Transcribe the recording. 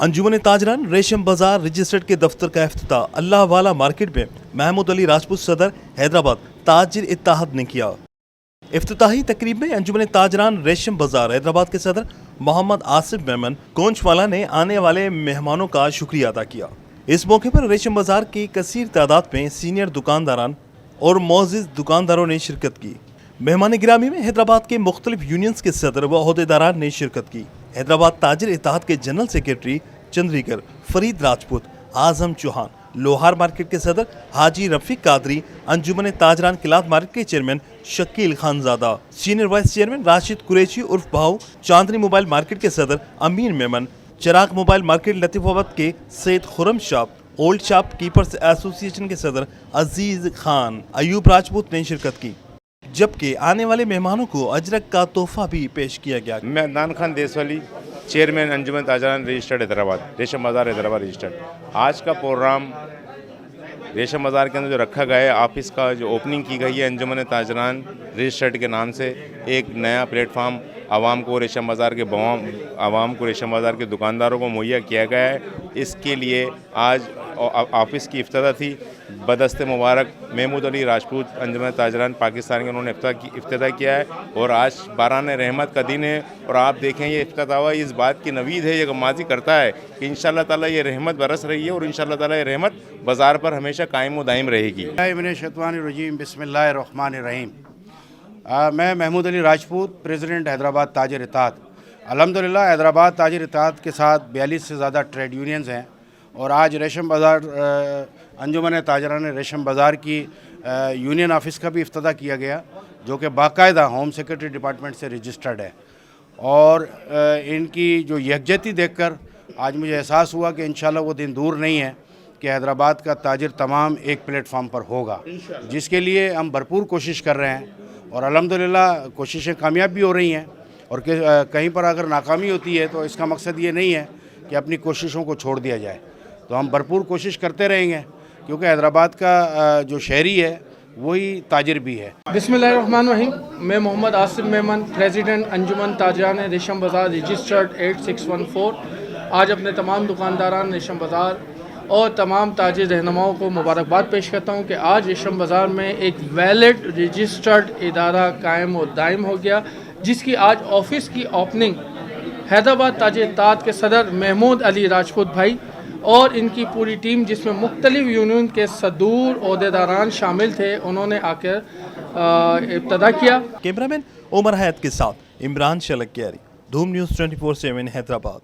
انجمن تاجران ریشم بازار رجسٹرڈ کے دفتر کا افتتاح اللہ والا مارکیٹ میں محمود علی راجپوت صدر حیدرآباد تاجر اتحاد نے کیا۔ افتتاحی تقریب میں انجمن تاجران ریشم بازار حیدرآباد کے صدر محمد آصف میمن کونچ والا نے آنے والے مہمانوں کا شکریہ ادا کیا۔ اس موقع پر ریشم بازار کی کثیر تعداد میں سینئر دکانداران اور معزز دکانداروں نے شرکت کی۔ مہمان گرامی میں حیدرآباد کے مختلف یونینز کے صدر و عہدیداران نے شرکت کی۔ حیدرآباد تاجر اتحاد کے general secretary Chandrikar Farid Rajput, Azam Chauhan, Lohar market کے صدر حاجی رفیق قادری، انجمن تاجران کلات مارکیٹ کے chairman Shakeel Khanzada, senior vice chairman Rashid Qureshi عرف بھاؤ، چاندنی موبائل مارکیٹ کے صدر امین میمن، چراغ موبائل مارکیٹ لطیف آباد کے سید خرم شاپ، اولڈ شاپ کیپرز ایسوسی ایشن کے صدر عزیز خان، ایوب راجپوت نے شرکت کی، جبکہ آنے والے مہمانوں کو اجرک کا تحفہ بھی پیش کیا گیا۔ میں عدنان خان دیسوالی، چیئرمین انجمن تاجران رجسٹرڈ حیدرآباد، ریشم بازار حیدرآباد رجسٹرڈ۔ آج کا پروگرام ریشم بازار کے اندر جو رکھا گیا ہے، آفس کا جو اوپننگ کی گئی ہے انجمن تاجران رجسٹرڈ کے نام سے، ایک نیا پلیٹ فارم عوام کو ریشم بازار کے عوام کو ریشم بازار کے دکانداروں کو مہیا کیا گیا ہے۔ اس کے لیے آج آفس کی افتتاح تھی۔ بدست مبارک محمود علی راجپوت انجمن تاجران پاکستان کے انہوں نے افتتاح کیا ہے، اور آج باران رحمت کا دن ہے، اور آپ دیکھیں یہ افتتاح ہوا، اس بات کی نوید ہے، یہ غمازی کرتا ہے کہ انشاءاللہ تعالیٰ یہ رحمت برس رہی ہے، اور انشاءاللہ تعالیٰ یہ رحمت بازار پر ہمیشہ قائم و دائم رہے گی۔ من الشیطان الرجیم، بسم اللہ الرحمن الرحیم۔ میں محمود علی راجپوت، پریزیڈنٹ حیدرآباد تاجر اتحاد۔ الحمدللہ حیدرآباد تاجر اتحاد کے ساتھ 42 سے زیادہ ٹریڈ یونینز ہیں، اور آج ریشم بازار انجمن تاجران ریشم بازار کی یونین آفس کا بھی افتتاح کیا گیا، جو کہ باقاعدہ ہوم سیکرٹری ڈپارٹمنٹ سے رجسٹرڈ ہے، اور ان کی جو یکجہتی دیکھ کر آج مجھے احساس ہوا کہ انشاءاللہ وہ دن دور نہیں ہے کہ حیدرآباد کا تاجر تمام ایک پلیٹ فارم پر ہوگا، جس کے لیے ہم بھرپور کوشش کر رہے ہیں، اور الحمدللہ کوششیں کامیاب بھی ہو رہی ہیں، اور کہیں پر اگر ناکامی ہوتی ہے تو اس کا مقصد یہ نہیں ہے کہ اپنی کوششوں کو چھوڑ دیا جائے، تو ہم بھرپور کوشش کرتے رہیں گے، کیونکہ حیدرآباد کا جو شہری ہے وہی تاجر بھی ہے۔ بسم اللہ الرحمن الرحیم۔ میں محمد آصف میمن، پریزیڈنٹ انجمن تاجران ریشم بازار رجسٹرڈ 8614، آج اپنے تمام دکانداران ریشم بازار اور تمام تاجر رہنماؤں کو مبارکباد پیش کرتا ہوں کہ آج ریشم بازار میں ایک ویلڈ رجسٹرڈ ادارہ قائم و دائم ہو گیا، جس کی آج آفس کی اوپننگ حیدرآباد تاجر اتحاد کے صدر محمود علی راجپوت بھائی اور ان کی پوری ٹیم، جس میں مختلف یونین کے صدور عہدیداران شامل تھے، انہوں نے آ کر ابتدا کیا۔ کیمرامین عمر حیات کے ساتھ عمران شلکیاری، دھوم نیوز 24/7 حیدرآباد۔